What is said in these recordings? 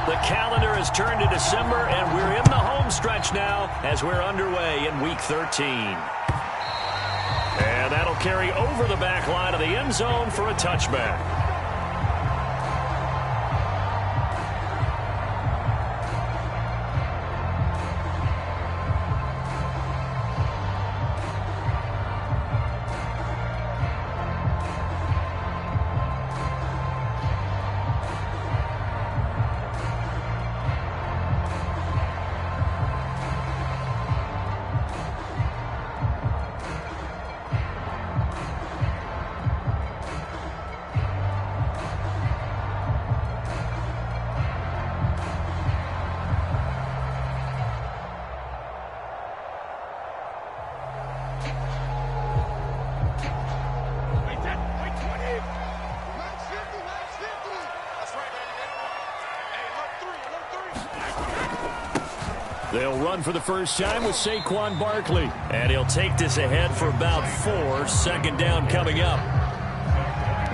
The calendar has turned to December, and we're in the home stretch now as we're underway in Week 13. And that'll carry over the back line of the end zone for a touchback. They'll run for the first time with Saquon Barkley. And he'll take this ahead for about 4. Second down coming up.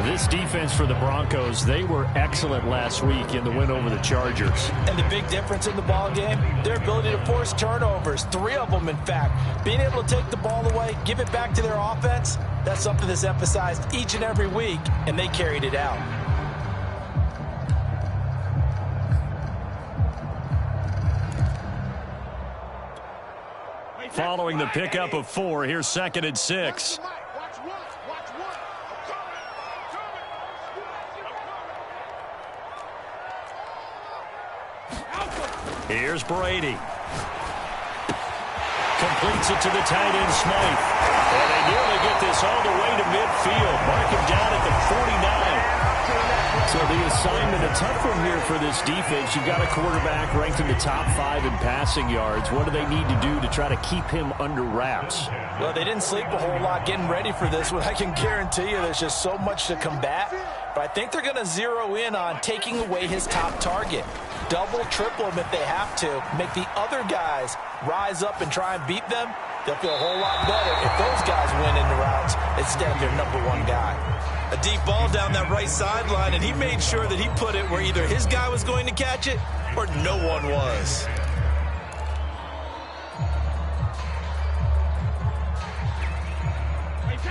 This defense for the Broncos, they were excellent last week in the win over the Chargers. And the big difference in the ball game, their ability to force turnovers, 3 of them in fact. Being able to take the ball away, give it back to their offense, that's something that's emphasized each and every week, and they carried it out. Following the pickup of 4, here's 2nd and 6. Here's Brady. Completes it to the tight end, Smythe. And they nearly get this all the way to midfield. Mark him down at the 49. So the assignment, a tough one here for this defense. You've got a quarterback ranked in the top 5 in passing yards. What do they need to do to try to keep him under wraps? Well, they didn't sleep a whole lot getting ready for this one. I can guarantee you there's just so much to combat. But I think they're going to zero in on taking away his top target. Double, triple him if they have to. Make the other guys rise up and try and beat them. They'll feel a whole lot better if those guys win in the routes instead of their #1 guy. A deep ball down that right sideline, and he made sure that he put it where either his guy was going to catch it or no one was.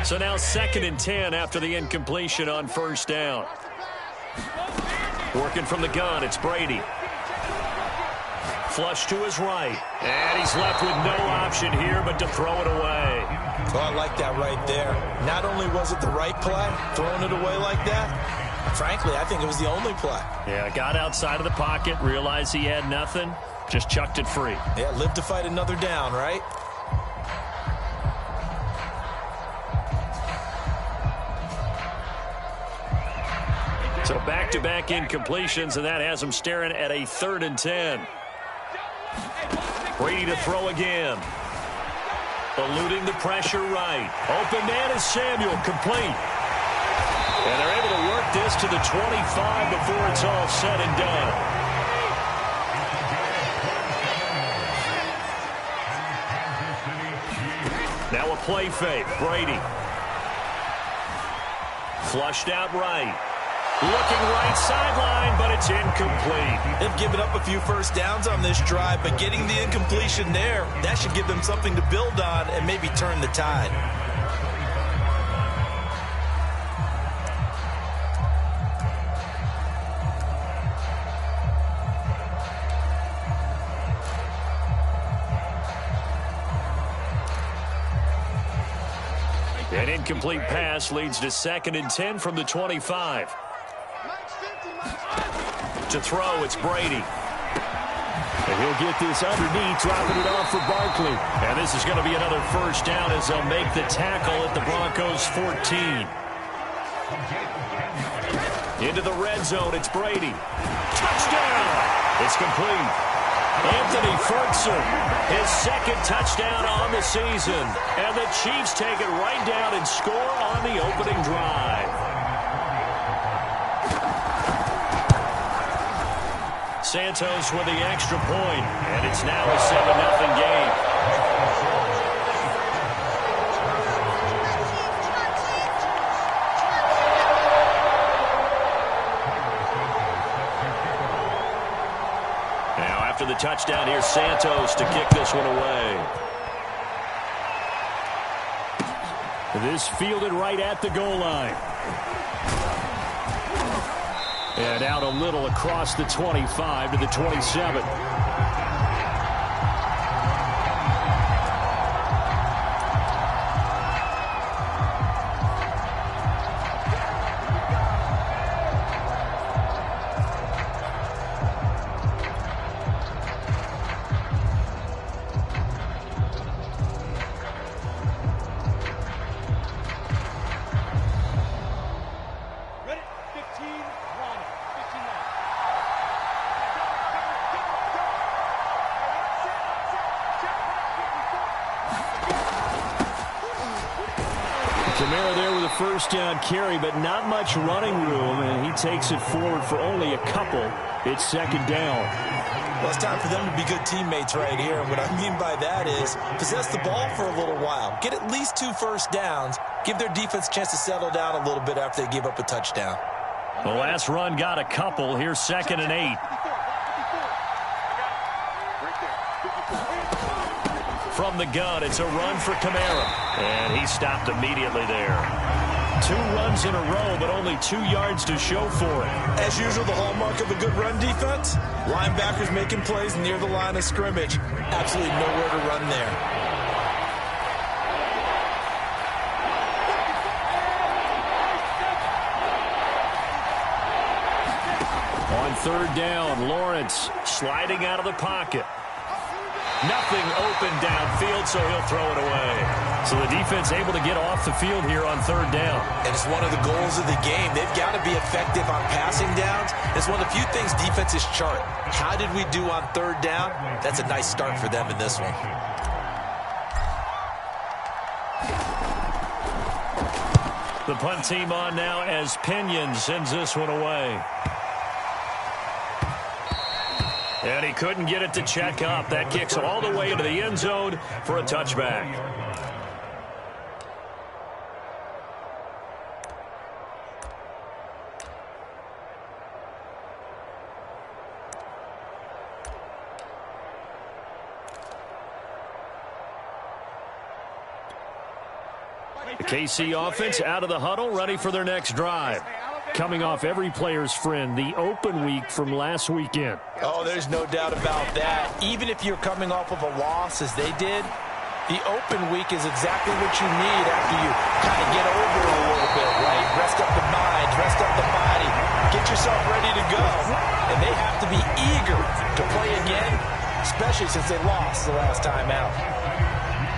So now 2nd and 10 after the incompletion on first down. Working from the gun, it's Brady. Flush to his right. And he's left with no option here but to throw it away. Oh, I like that right there. Not only was it the right play, throwing it away like that, frankly, I think it was the only play. Yeah, got outside of the pocket, realized he had nothing, just chucked it free. Yeah, live to fight another down, right? So back-to-back incompletions, and that has him staring at a 3rd and 10. Brady to throw again. Eluding the pressure right. Open man is Samuel, complete. And they're able to work this to the 25 before it's all said and done. Now a play fake. Brady. Flushed out right. Looking right sideline, but it's incomplete. They've given up a few first downs on this drive, but getting the incompletion there, that should give them something to build on and maybe turn the tide. An incomplete pass leads to 2nd and 10 from the 25. To throw, it's Brady. And he'll get this underneath, dropping it off for Barkley. And this is going to be another first down as they'll make the tackle at the Broncos' 14. Into the red zone, it's Brady. Touchdown! It's complete. Anthony Ferguson, his 2nd touchdown on the season. And the Chiefs take it right down and score on the opening drive. Santos with the extra point, and it's now a 7-0 game. after the touchdown. Here's Santos to kick this one away. This fielded right at the goal line. And out a little across the 25 to the 27. Kamara there with a first down carry, but not much running room, and he takes it forward for only a couple. It's second down. Well, it's time for them to be good teammates right here. And what I mean by that is possess the ball for a little while. Get at least 2 first downs. Give their defense a chance to settle down a little bit after they give up a touchdown. The last run got a couple. Here's 2nd and 8. From the gun, it's a run for Kamara. And he stopped immediately there. 2 runs in a row, but only 2 yards to show for it. As usual, the hallmark of a good run defense, linebackers making plays near the line of scrimmage. Absolutely nowhere to run there. On 3rd down, Lawrence Sliding out of the pocket. Nothing open downfield, so he'll throw it away. So the defense able to get off the field here on 3rd down. And it's one of the goals of the game. They've got to be effective on passing downs. It's one of the few things defenses chart. How did we do on 3rd down? That's a nice start for them in this one. The punt team on now as Pinion sends this one away. And he couldn't get it to check up. That kicks all the way into the end zone for a touchback. The KC offense out of the huddle, ready for their next drive. Coming off every player's friend, the open week from last weekend. Oh, there's no doubt about that. Even if you're coming off of a loss as they did, the open week is exactly what you need after you kind of get over it a little bit, right? Rest up the mind, rest up the body, get yourself ready to go. And they have to be eager to play again, especially since they lost the last time out.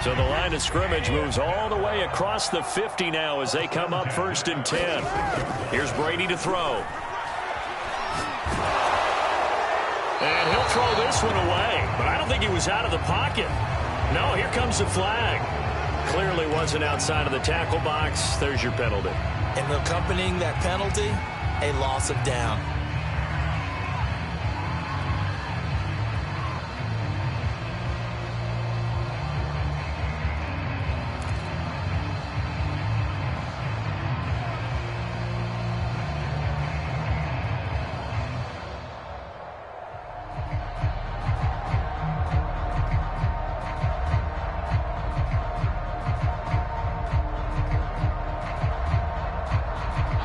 So the line of scrimmage moves all the way across the 50 now as they come up 1st and 10. Here's Brady to throw. And he'll throw this one away, but I don't think he was out of the pocket. No, here comes the flag. Clearly wasn't outside of the tackle box. There's your penalty. And accompanying that penalty, a loss of down.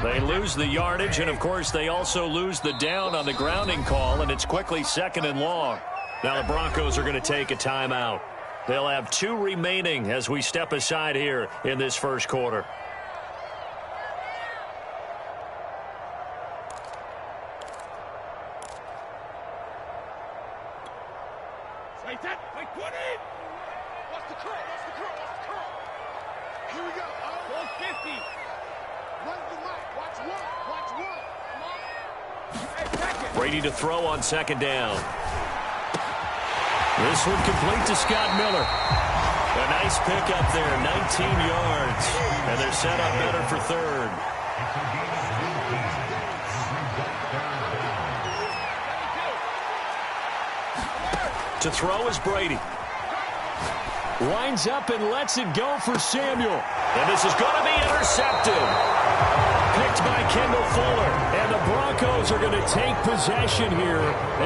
They lose the yardage, and, of course, they also lose the down on the grounding call, and it's quickly 2nd and long. Now the Broncos are going to take a timeout. They'll have 2 remaining as we step aside here in this first quarter. Here we go. 150. Brady to throw on 2nd down. This one complete to Scott Miller. A nice pickup there, 19 yards. And they're set up better for 3rd. To throw is Brady. Winds up and lets it go for Samuel. And this is going to be intercepted. Picked by Kendall Fuller. And the Broncos Broncos are going to take possession here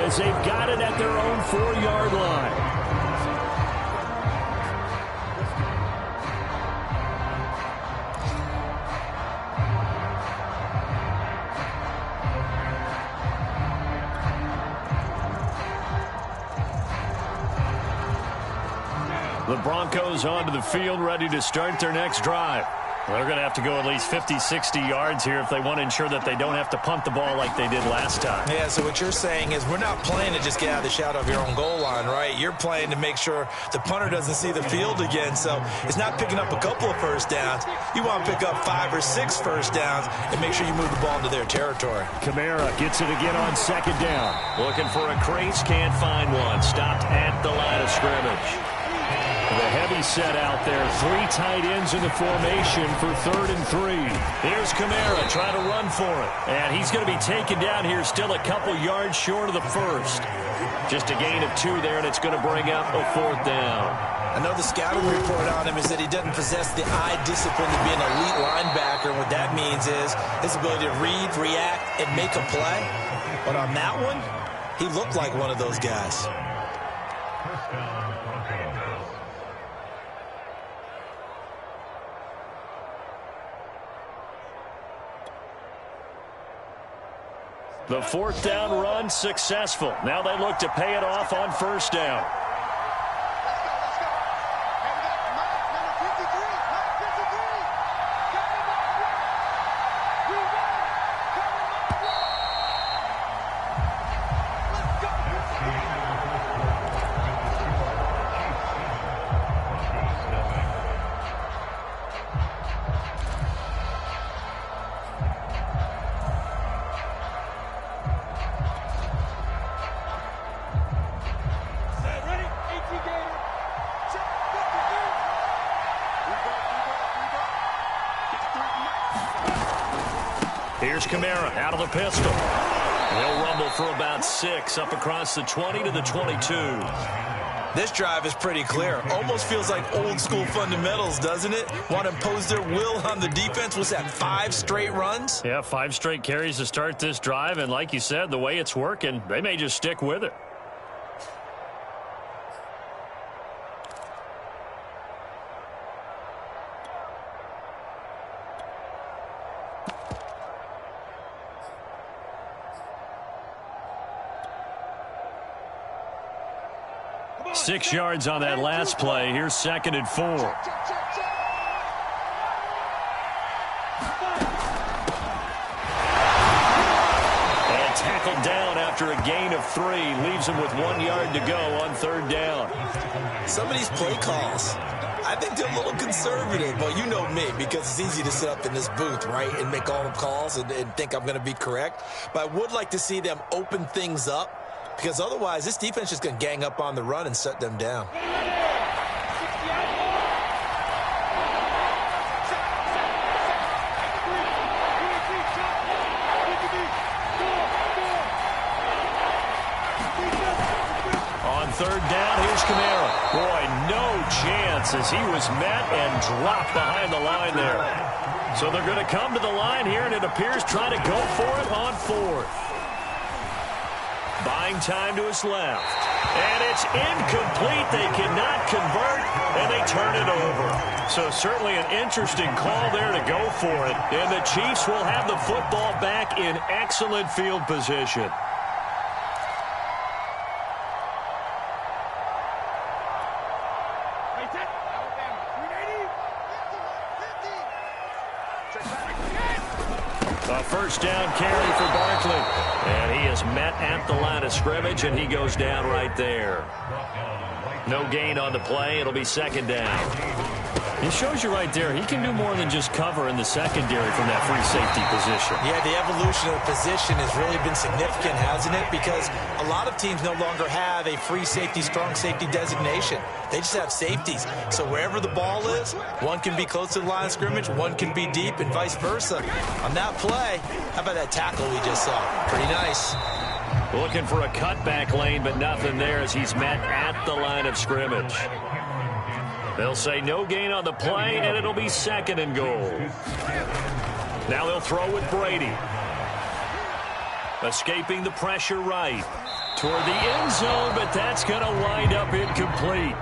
as they've got it at their own 4-yard line. The Broncos onto the field, ready to start their next drive. They're going to have to go at least 50, 60 yards here if they want to ensure that they don't have to punt the ball like they did last time. Yeah, so what you're saying is we're not playing to just get out of the shadow of your own goal line, right? You're playing to make sure the punter doesn't see the field again. So it's not picking up a couple of first downs. You want to pick up 5 or 6 first downs and make sure you move the ball into their territory. Kamara gets it again on 2nd down. Looking for a crease, can't find one. Stopped at the line of scrimmage. The heavy set out there. 3 tight ends in the formation for 3rd and 3. Here's Kamara trying to run for it. And he's going to be taken down here, still a couple yards short of the first. Just a gain of 2 there, and it's going to bring up a 4th down. I know the scouting report on him is that he doesn't possess the eye discipline to be an elite linebacker. And what that means is his ability to read, react, and make a play. But on that one, he looked like one of those guys. The 4th down run successful. Now they look to pay it off on 1st down. Here's Kamara out of the pistol. He'll rumble for about 6 up across the 20 to the 22. This drive is pretty clear. Almost feels like old school fundamentals, doesn't it? Want to impose their will on the defense. Was that 5 straight runs? Yeah, 5 straight carries to start this drive. And like you said, the way it's working, they may just stick with it. Six yards on that last play. Here's 2nd and 4. And tackled down after a gain of 3. Leaves him with 1 yard to go on 3rd down. Some of these play calls, I think they're a little conservative. But you know me, because it's easy to sit up in this booth, right, and make all the calls and think I'm going to be correct. But I would like to see them open things up. Because otherwise, this defense is going to gang up on the run and shut them down. On 3rd down, here's Kamara. Boy, no chance as he was met and dropped behind the line there. So they're going to come to the line here, and it appears trying to go for it on 4th. Buying time to his left. And it's incomplete. They cannot convert, and they turn it over. So certainly an interesting call there to go for it. And the Chiefs will have the football back in excellent field position. A 1st down carry for Barkley. And he is met at the line of scrimmage, and he goes down right there. No gain on the play. It'll be 2nd down. It shows you right there, he can do more than just cover in the secondary from that free safety position. Yeah, the evolution of the position has really been significant, hasn't it? Because a lot of teams no longer have a free safety, strong safety designation. They just have safeties. So wherever the ball is, one can be close to the line of scrimmage, one can be deep, and vice versa. On that play, how about that tackle we just saw? Pretty nice. Looking for a cutback lane, but nothing there as he's met at the line of scrimmage. They'll say no gain on the play, and it'll be 2nd and goal. Now they'll throw with Brady. Escaping the pressure right. Toward the end zone, but that's going to wind up incomplete.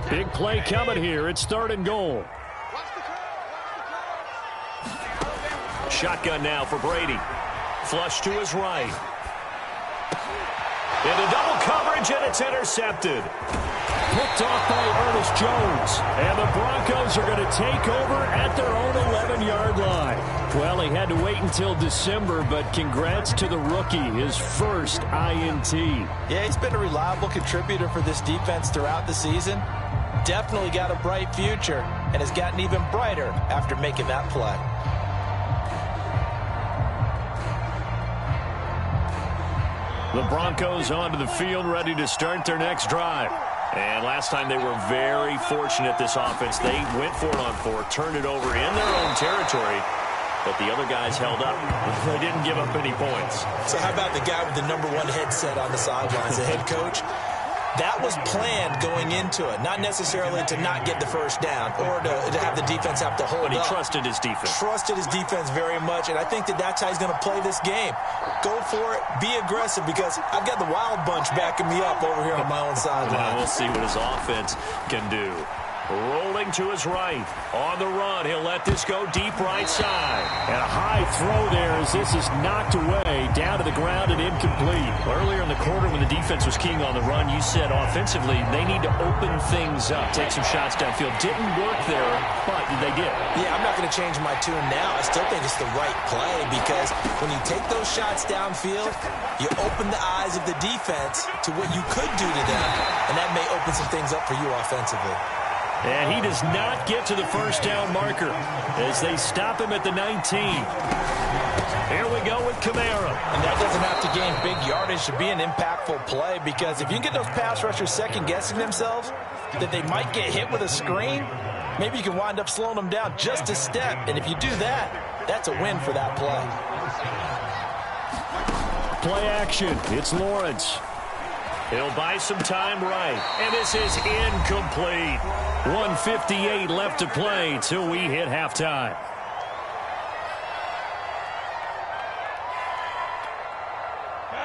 Big play coming here. It's 3rd and goal. Shotgun now for Brady. Flush to his right. Into double coverage, and it's intercepted. Picked off by Ernest Jones. And the Broncos are going to take over at their own 11-yard line. Well, he had to wait until December, but congrats to the rookie, his first INT. Yeah, he's been a reliable contributor for this defense throughout the season. Definitely got a bright future, and has gotten even brighter after making that play. The Broncos onto the field, ready to start their next drive. And last time they were very fortunate, this offense. They went for it on 4, turned it over in their own territory, but the other guys held up. They didn't give up any points. So how about the guy with the #1 headset on the sidelines, the head coach? That was planned going into it, not necessarily to not get the first down or to have the defense have to hold up. But he trusted his defense. Trusted his defense very much, and I think that's how he's going to play this game. Go for it, be aggressive, because I've got the Wild Bunch backing me up over here on my own sideline. We'll see what his offense can do. Rolling to his right. On the run, he'll let this go deep right side. And a high throw there as this is knocked away, down to the ground and incomplete. Earlier in the quarter when the defense was keying on the run, you said offensively they need to open things up, take some shots downfield. Didn't work there, but they did. Yeah, I'm not going to change my tune now. I still think it's the right play, because when you take those shots downfield, you open the eyes of the defense to what you could do to them, and that may open some things up for you offensively. And he does not get to the first down marker as they stop him at the 19. Here we go with Kamara. And that doesn't have to gain big yardage to be an impactful play, because if you can get those pass rushers second-guessing themselves that they might get hit with a screen, maybe you can wind up slowing them down just a step. And if you do that, that's a win for that play. Play action. It's Lawrence. He'll buy some time right. And this is incomplete. 1:58 left to play till we hit halftime.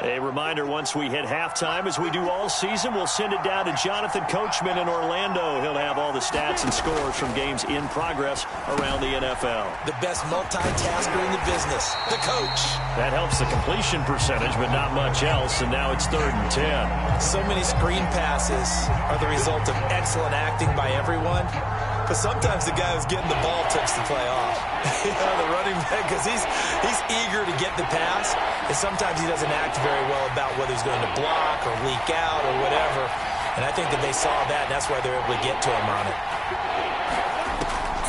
A reminder, once we hit halftime, as we do all season, we'll send it down to Jonathan Coachman in Orlando. He'll have all the stats and scores from games in progress around the NFL. The best multitasker in the business, the coach. That helps the completion percentage, but not much else, and now it's 3rd and 10. So many screen passes are the result of excellent acting by everyone. Because sometimes the guy who's getting the ball tips the play off. The running back, because he's eager to get the pass, and sometimes he doesn't act very well about whether he's going to block or leak out or whatever. And I think that they saw that, and that's why they're able to get to him on it.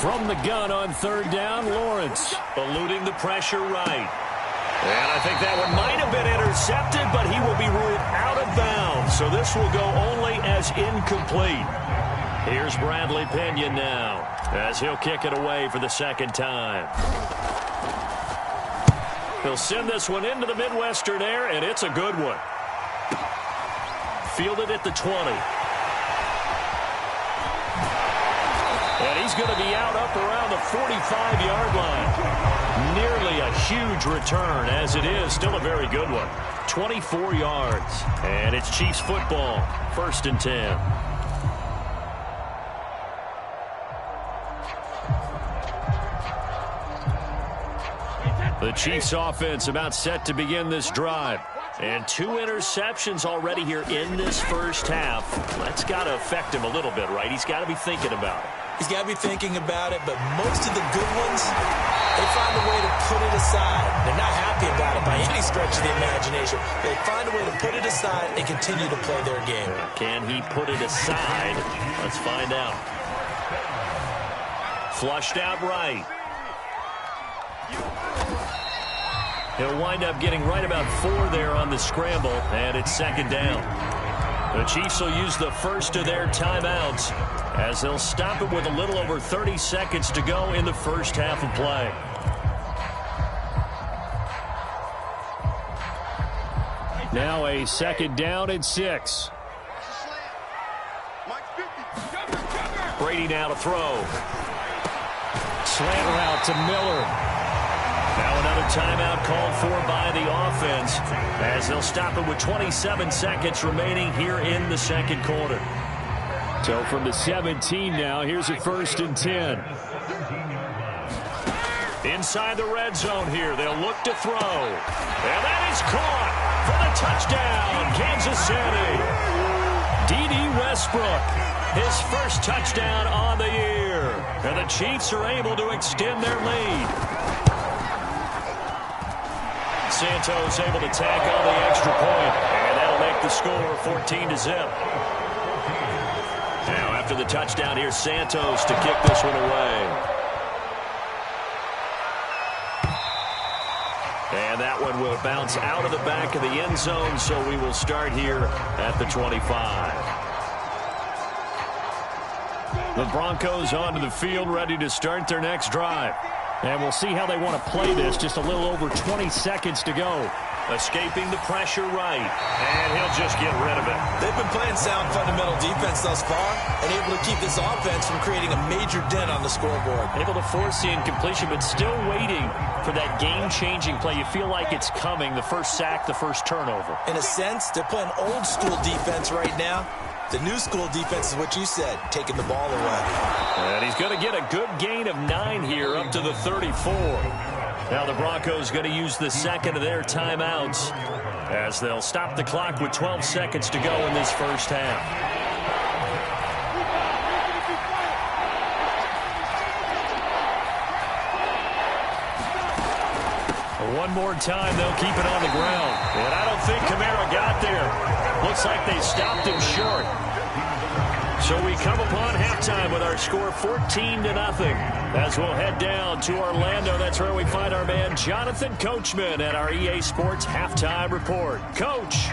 From the gun on 3rd down, Lawrence. Eluding the pressure right. And I think that one might have been intercepted, but he will be ruled out of bounds. So this will go only as incomplete. Here's Bradley Pena now, as he'll kick it away for the 2nd time. He'll send this one into the Midwestern air, and it's a good one. Fielded at the 20. And he's going to be out up around the 45-yard line. Nearly a huge return, as it is still a very good one. 24 yards, and it's Chiefs football, 1st and 10. The Chiefs offense about set to begin this drive. And 2 interceptions already here in this first half. That's got to affect him a little bit, right? He's got to be thinking about it. He's got to be thinking about it, but most of the good ones, they find a way to put it aside. They're not happy about it by any stretch of the imagination. They find a way to put it aside and continue to play their game. Can he put it aside? Let's find out. Flushed out right. He'll wind up getting right about 4 there on the scramble, and it's 2nd down. The Chiefs will use the first of their timeouts as they'll stop it with a little over 30 seconds to go in the first half of play. Now a 2nd down and 6. Brady now to throw. Slant route to Miller. Now another timeout called for by the offense as they'll stop it with 27 seconds remaining here in the second quarter. So from the 17 now, here's a 1st and 10. Inside the red zone here, they'll look to throw. And that is caught for the touchdown, Kansas City. D.D. Westbrook, his first touchdown on the year. And the Chiefs are able to extend their lead. Santos able to tack on the extra point, and that'll make the score 14-0. Now after the touchdown, here's Santos to kick this one away. And that one will bounce out of the back of the end zone, so we will start here at the 25. The Broncos onto the field, ready to start their next drive. And we'll see how they want to play this. Just a little over 20 seconds to go. Escaping the pressure right, and he'll just get rid of it. They've been playing sound fundamental defense thus far and able to keep this offense from creating a major dent on the scoreboard. Able to force the incompletion, but still waiting for that game-changing play. You feel like it's coming, the first sack, the first turnover. In a sense, they're playing old-school defense right now. The new school defense is what you said, taking the ball away. And he's going to get a good gain of 9 here up to the 34. Now the Broncos going to use the second of their timeouts as they'll stop the clock with 12 seconds to go in this first half. One more time, they'll keep it on the ground. And I don't think Kamara got there. Looks like they stopped him short. So we come upon halftime with our score 14-0 as we'll head down to Orlando. That's where we find our man Jonathan Coachman at our EA Sports Halftime Report. Coach.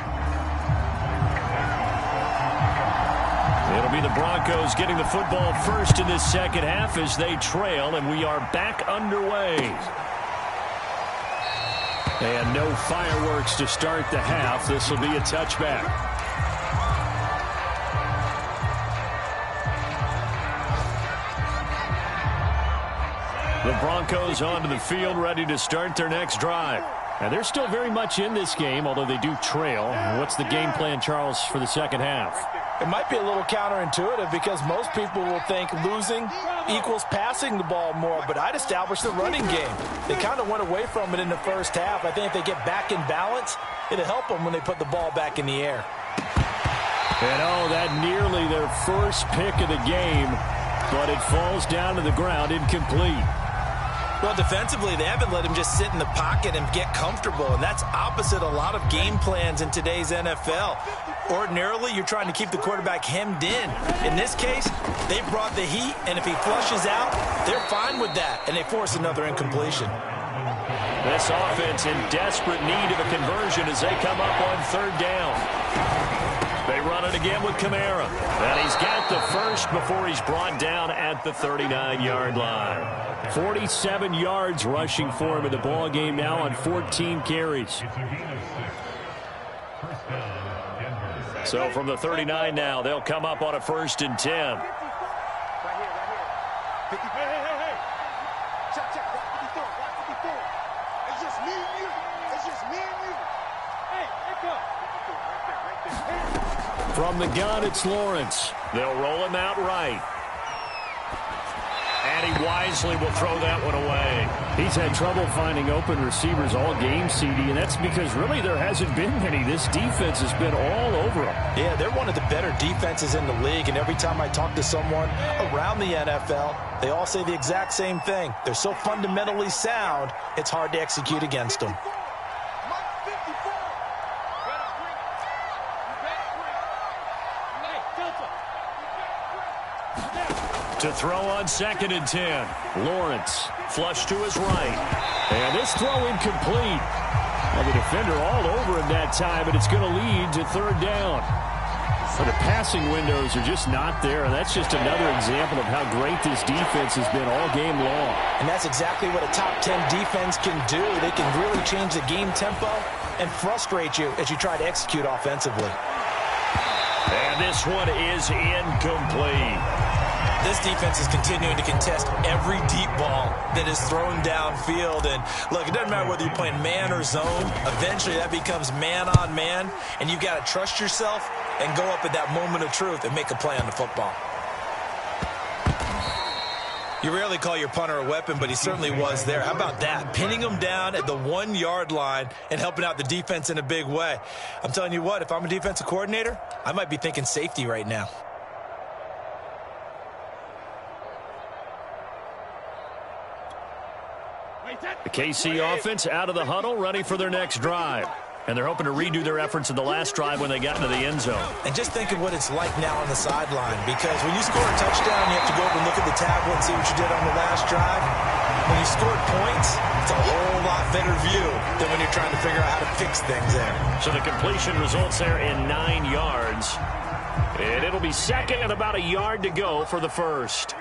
It'll be the Broncos getting the football first in this second half as they trail, and we are back underway. And no fireworks to start the half. This will be a touchback. The Broncos onto the field, ready to start their next drive. And they're still very much in this game, although they do trail. What's the game plan, Charles, for the second half? It might be a little counterintuitive because most people will think losing equals passing the ball more, but I'd establish the running game. They kind of went away from it in the first half. I think if they get back in balance, it'll help them when they put the ball back in the air. And oh, that nearly their first pick of the game, but it falls down to the ground incomplete. Well, defensively, they haven't let him just sit in the pocket and get comfortable, and that's opposite a lot of game plans in today's NFL. Ordinarily, you're trying to keep the quarterback hemmed in. In this case, they brought the heat, and if he flushes out, they're fine with that, and they force another incompletion. This offense in desperate need of a conversion as they come up on third down. They run it again with Kamara. And he's got the first before he's brought down at the 39-yard line. 47 yards rushing for him in the ball game now on 14 carries. So from the 39 now, they'll come up on a 1st and 10. Right here. Hey. Check. Right 54. It's just me and you. Hey, go. Right there. From the gun, it's Lawrence. They'll roll him out right. And he wisely will throw that one away. He's had trouble finding open receivers all game, CD, and that's because really there hasn't been many. This defense has been all over him. Yeah, they're one of the better defenses in the league, and every time I talk to someone around the NFL, they all say the exact same thing. They're so fundamentally sound, it's hard to execute against them. To throw on 2nd and 10. Lawrence flush to his right. And this throw incomplete. Well, the defender all over him that time, and it's going to lead to third down. So the passing windows are just not there, and that's just another example of how great this defense has been all game long. And that's exactly what a top 10 defense can do. They can really change the game tempo and frustrate you as you try to execute offensively. And this one is incomplete. this defense is continuing to contest every deep ball that is thrown downfield. And look, it doesn't matter whether you're playing man or zone. Eventually, that becomes man on man, and you've got to trust yourself and go up at that moment of truth and make a play on the football. You rarely call your punter a weapon, but he certainly was there. How about that? Pinning him down at the 1-yard line and helping out the defense in a big way. I'm telling you what, if I'm a defensive coordinator, I might be thinking safety right now. The KC offense out of the huddle, ready for their next drive. And they're hoping to redo their efforts in the last drive when they got into the end zone. And just think of what it's like now on the sideline, because when you score a touchdown, you have to go over and look at the tablet and see what you did on the last drive. When you scored points, it's a whole lot better view than when you're trying to figure out how to fix things there. So the completion results there in 9 yards. And it'll be second and about a yard to go for the first.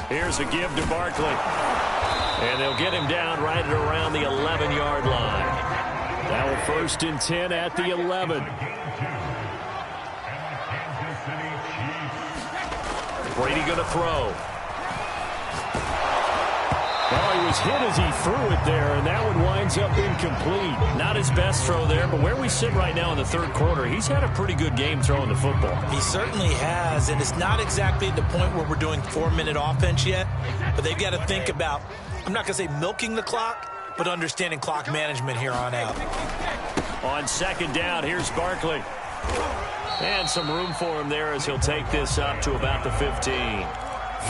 Here's a give to Barkley. And they'll get him down right at around the 11-yard line. Now a 1st and 10 at the 11. Brady going to throw. Well, he was hit as he threw it there, and that one winds up incomplete. Not his best throw there, but where we sit right now in the third quarter, he's had a pretty good game throwing the football. He certainly has, and it's not exactly at the point where we're doing 4-minute offense yet, but they've got to think about, I'm not going to say milking the clock, but understanding clock management here on out. On 2nd down, here's Barkley. And some room for him there as he'll take this up to about the 15.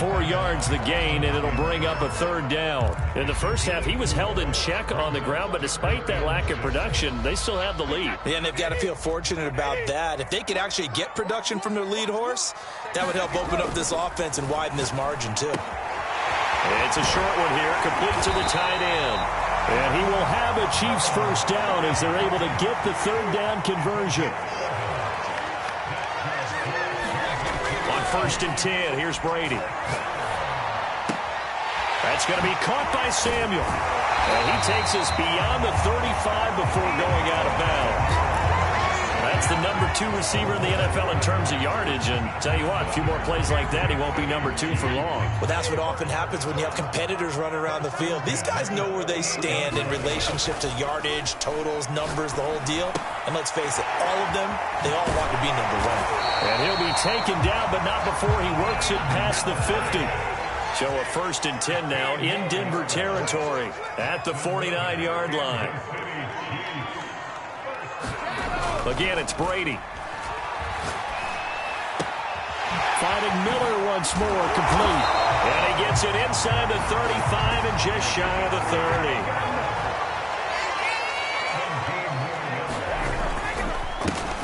4 yards the gain, and it'll bring up a 3rd down. In the first half, he was held in check on the ground, but despite that lack of production, they still have the lead. Yeah, and they've got to feel fortunate about that. If they could actually get production from their lead horse, that would help open up this offense and widen this margin, too. It's a short one here, complete to the tight end. And he will have a Chiefs first down as they're able to get the 3rd down conversion. 1st and 10. Here's Brady. That's going to be caught by Samuel. And he takes us beyond the 35 before going out of bounds. That's the number 2 receiver in the NFL in terms of yardage. And tell you what, a few more plays like that, he won't be number 2 for long. Well, that's what often happens when you have competitors running around the field. These guys know where they stand in relationship to yardage, totals, numbers, the whole deal. And let's face it, all of them, they all want to be number 1. And he'll be taken down, but not before he works it past the 50. So a 1st and 10 now in Denver territory at the 49-yard line. Again, it's Brady. Finding Miller once more, complete. And he gets it inside the 35 and just shy of the 30.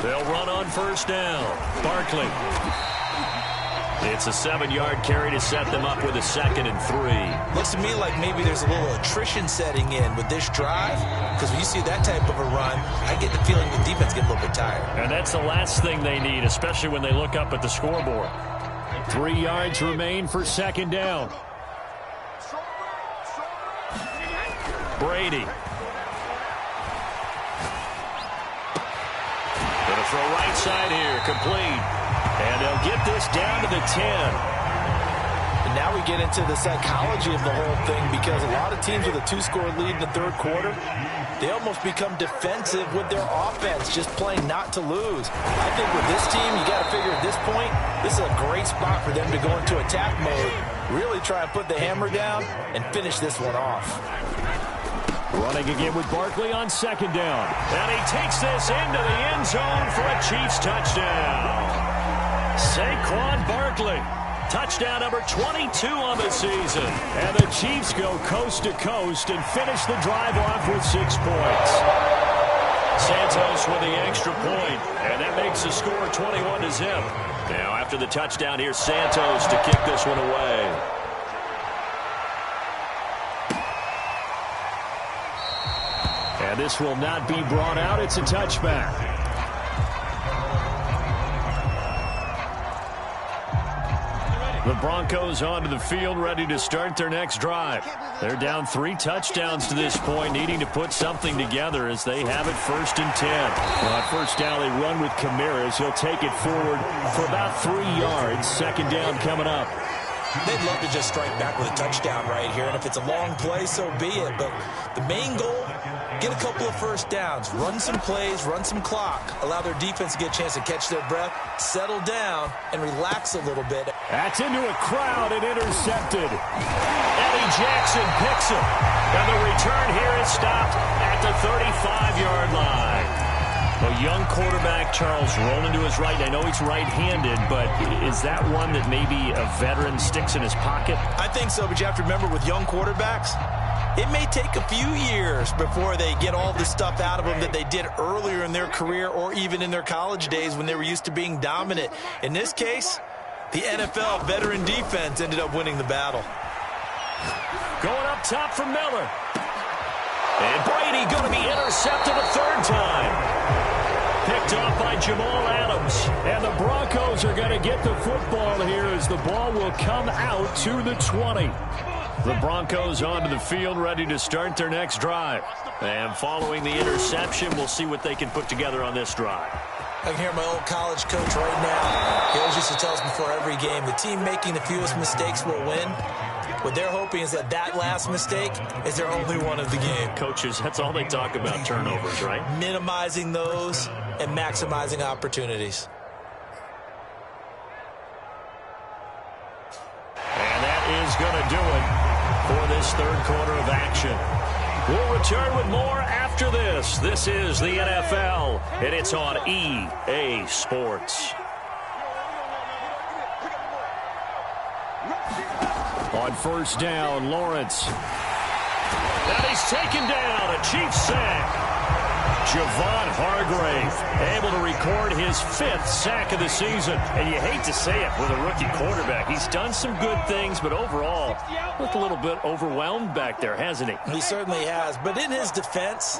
They'll run on 1st down. Barkley. It's a 7-yard carry to set them up with a 2nd and 3. Looks to me like maybe there's a little attrition setting in with this drive, because when you see that type of a run, I get the feeling the defense gets a little bit tired. And that's the last thing they need, especially when they look up at the scoreboard. 3 yards remain for 2nd down. Brady. Gonna throw right side here, complete. And they'll get this down to the 10. And now we get into the psychology of the whole thing, because a lot of teams with a 2-score lead in the third quarter, they almost become defensive with their offense, just playing not to lose. I think with this team, you got to figure at this point, this is a great spot for them to go into attack mode, really try and put the hammer down and finish this one off. Running again with Barkley on 2nd down. And he takes this into the end zone for a Chiefs touchdown. Saquon Barkley, touchdown number 22 on the season. And the Chiefs go coast to coast and finish the drive off with 6 points. Santos with the extra point, and that makes the score 21-0. Now after the touchdown, here's Santos to kick this one away. And this will not be brought out. It's a touchback. The Broncos onto the field, ready to start their next drive. They're down 3 touchdowns to this point, needing to put something together as they have it 1st and 10. Well, at first down, they run with Kamara. He'll take it forward for about 3 yards. 2nd down coming up. They'd love to just strike back with a touchdown right here, and if it's a long play, so be it. But the main goal, get a couple of 1st downs, run some plays, run some clock, allow their defense to get a chance to catch their breath, settle down, and relax a little bit. That's into a crowd and intercepted. Eddie Jackson picks him. And the return here is stopped at the 35-yard line. A young quarterback, Charles, rolling to his right. I know he's right-handed, but is that one that maybe a veteran sticks in his pocket? I think so, but you have to remember with young quarterbacks, it may take a few years before they get all the stuff out of them that they did earlier in their career or even in their college days when they were used to being dominant. In this case, the NFL veteran defense ended up winning the battle. Going up top for Miller. And Brady going to be intercepted a 3rd time. Picked off by Jamal Adams. And the Broncos are going to get the football here as the ball will come out to the 20. The Broncos onto the field, ready to start their next drive. And following the interception, we'll see what they can put together on this drive. I can hear my old college coach right now. He always used to tell us before every game, the team making the fewest mistakes will win. What they're hoping is that that last mistake is their only one of the game. Coaches, that's all they talk about, turnovers, right? Minimizing those and maximizing opportunities. And that is going to do it for this 3rd quarter of action. We'll return with more after this. This is the NFL, and it's on EA Sports. On 1st down, Lawrence. And he's taken down, a Chiefs sack. Javon Hargrave able to record his 5th sack of the season. And you hate to say it with a rookie quarterback. He's done some good things, but overall, looked a little bit overwhelmed back there, hasn't he? He certainly has. But in his defense,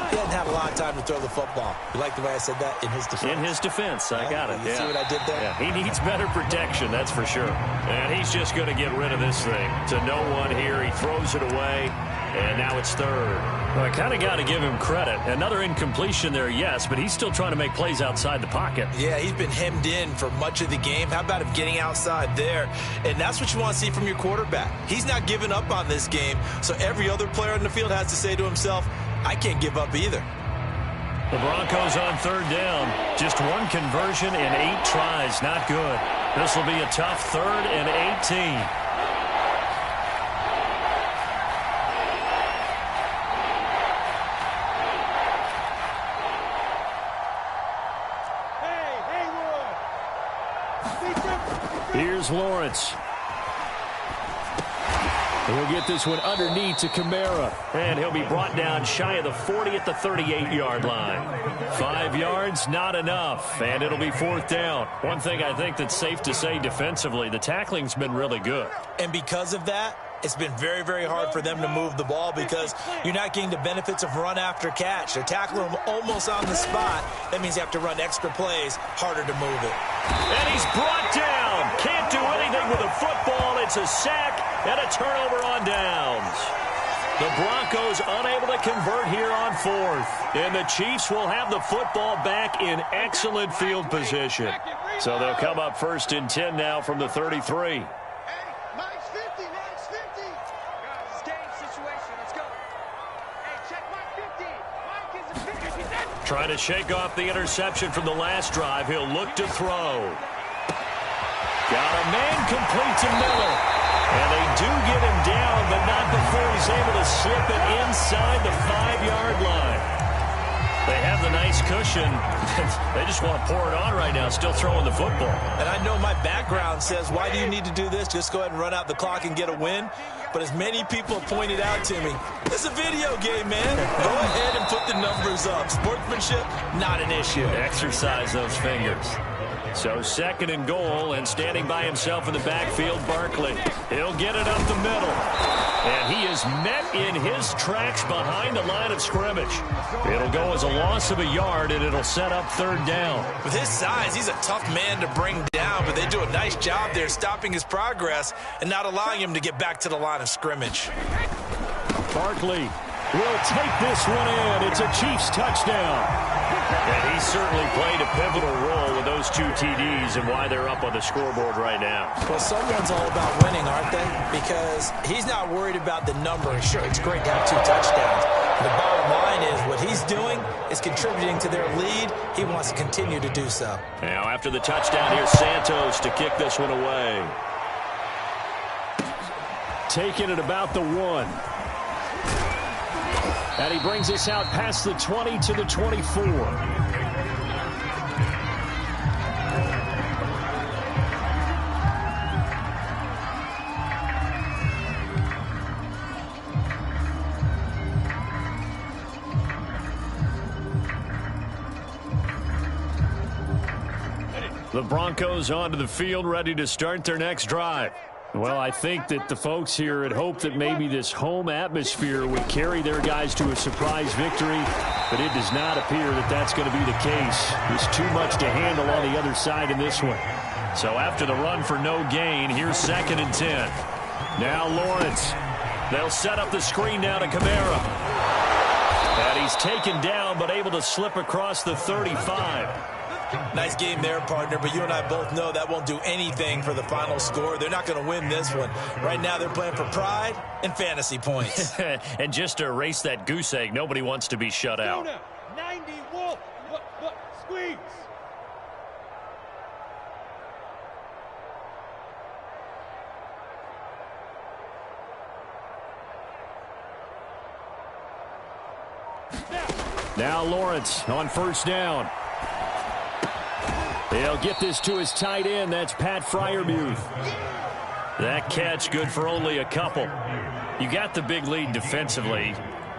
he doesn't have a lot of time to throw the football. You like the way I said that? In his defense. In his defense, I got it. You see what I did there? Yeah, he needs better protection, that's for sure. And he's just going to get rid of this thing. To no one here, he throws it away. And now it's 3rd. Well, I kind of got to give him credit. Another incompletion there, yes, but he's still trying to make plays outside the pocket. Yeah, he's been hemmed in for much of the game. How about him getting outside there? And that's what you want to see from your quarterback. He's not giving up on this game, so every other player in the field has to say to himself, I can't give up either. The Broncos on 3rd down. Just 1 conversion in 8 tries. Not good. This will be a tough 3rd and 18. Here's Lawrence. He'll get this one underneath to Kamara. And he'll be brought down shy of the 40 at the 38-yard line. 5 yards, not enough. And it'll be 4th down. One thing I think that's safe to say defensively, the tackling's been really good. And because of that, it's been very, very hard for them to move the ball because you're not getting the benefits of run after catch. They're tackling them almost on the spot. That means you have to run extra plays, harder to move it. And he's brought down. Can't do anything with a football. It's a sack and a turnover on downs. The Broncos unable to convert here on 4th. And the Chiefs will have the football back in excellent field position. So they'll come up 1st and 10 now from the 33. Trying to shake off the interception from the last drive. He'll look to throw. Got a man complete to Miller. And they do get him down, but not before he's able to slip it inside the 5-yard line. They have the nice cushion. They just want to pour it on right now, still throwing the football. And I know my background says, why do you need to do this? Just go ahead and run out the clock and get a win. But as many people have pointed out to me, it's a video game, man. Go ahead and put the numbers up. Sportsmanship, not an issue. Exercise those fingers. So 2nd and goal, and standing by himself in the backfield, Barkley. He'll get it up the middle. And he is met in his tracks behind the line of scrimmage. It'll go as a loss of a yard, and it'll set up 3rd down. With his size, he's a tough man to bring down, but they do a nice job there stopping his progress and not allowing him to get back to the line of scrimmage. Barkley will take this one in. It's a Chiefs touchdown. And he certainly played a pivotal role with those 2 TDs and why they're up on the scoreboard right now. Well, someone's all about winning, aren't they? Because he's not worried about the number. Sure, it's great to have 2 touchdowns. The bottom line is what he's doing is contributing to their lead. He wants to continue to do so. Now, after the touchdown, here's Santos to kick this one away. Taking it about the 1. And he brings us out past the 20 to the 24. The Broncos onto the field, ready to start their next drive. Well, I think that the folks here had hoped that maybe this home atmosphere would carry their guys to a surprise victory, but it does not appear that that's going to be the case. There's too much to handle on the other side in this one. So after the run for no gain, here's 2nd and 10. Now Lawrence. They'll set up the screen down to Kamara. And he's taken down, but able to slip across the 35. Nice game there, partner, but you and I both know that won't do anything for the final score. They're not going to win this one. Right now, they're playing for pride and fantasy points. And just to erase that goose egg, nobody wants to be shut out. 90 Wolf, squeeze. Now Lawrence on 1st down. He'll get this to his tight end. That's Pat Freiermuth. That catch good for only a couple. You got the big lead defensively.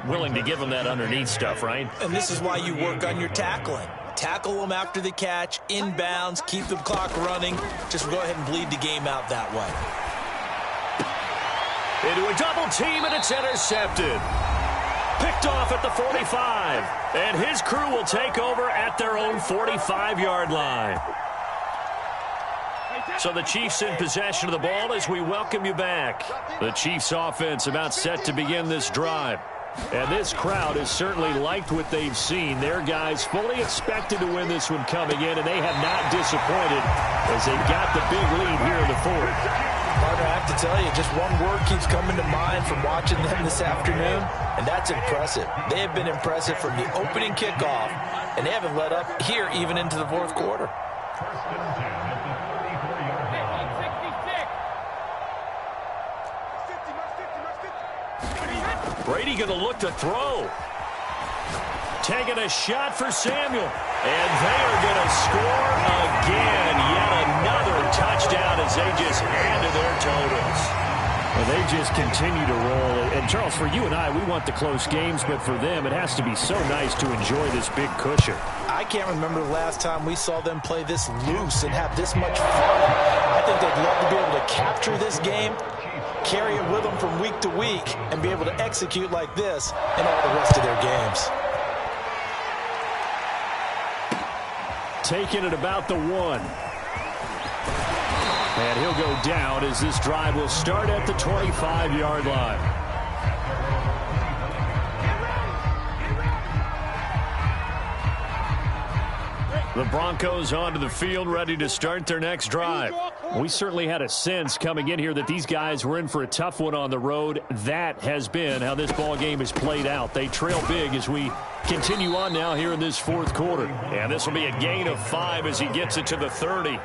Willing to give them that underneath stuff, right? And this is why you work on your tackling. Tackle them after the catch, inbounds, keep the clock running. Just go ahead and bleed the game out that way. Into a double team, and it's intercepted. Picked off at the 45. And his crew will take over at their own 45-yard line. So the Chiefs in possession of the ball as we welcome you back. The Chiefs offense about set to begin this drive. And this crowd has certainly liked what they've seen. Their guys fully expected to win this one coming in, and they have not disappointed as they've got the big lead here in the 4th. Partner, I have to tell you, just one word keeps coming to mind from watching them this afternoon, and that's impressive. They have been impressive from the opening kickoff, and they haven't let up here even into the 4th quarter. Brady going to look to throw. Taking a shot for Samuel. And they are going to score again. Yet another touchdown as they just add to their totals. Well, they just continue to roll. And, Charles, for you and I, we want the close games, but for them, it has to be so nice to enjoy this big cushion. I can't remember the last time we saw them play this loose and have this much fun. I think they'd love to be able to capture this game, carry it with them from week to week, and be able to execute like this in all the rest of their games. Taking it about the 1. And he'll go down as this drive will start at the 25-yard line. The Broncos onto the field, ready to start their next drive. We certainly had a sense coming in here that these guys were in for a tough one on the road. That has been how this ball game has played out. They trail big as we continue on now here in this 4th quarter. And this will be a gain of 5 as he gets it to the 30.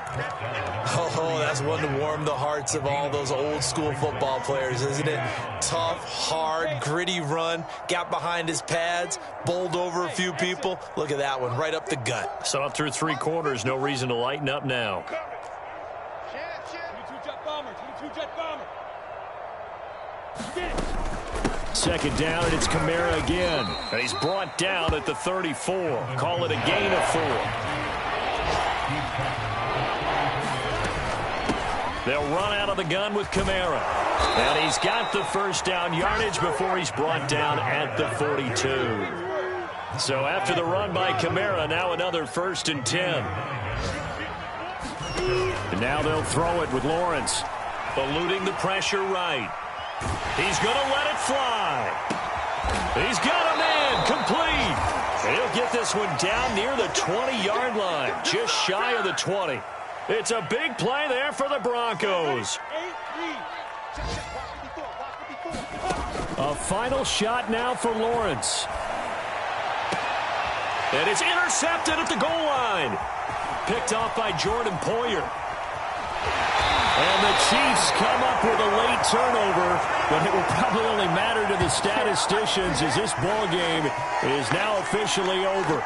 Oh, that's one to warm the hearts of all those old school football players, isn't it? Tough, hard, gritty run, got behind his pads, bowled over a few people. Look at that one, right up the gut. So up through 3 quarters, no reason to lighten up now. 22-jet bomber, 22-jet bomber. 2nd down, and it's Kamara again. And he's brought down at the 34. Call it a gain of 4. They'll run out of the gun with Kamara. And he's got the first down yardage before he's brought down at the 42. So after the run by Kamara, now another 1st and 10. And now they'll throw it with Lawrence. Eluding the pressure right. He's going to let it fly. He's got a man complete. He'll get this one down near the 20-yard line, just shy of the 20. It's a big play there for the Broncos. A final shot now for Lawrence. And it's intercepted at the goal line. Picked off by Jordan Poyer. And the Chiefs come up with a late turnover, but it will probably only matter to the statisticians as this ball game is now officially over.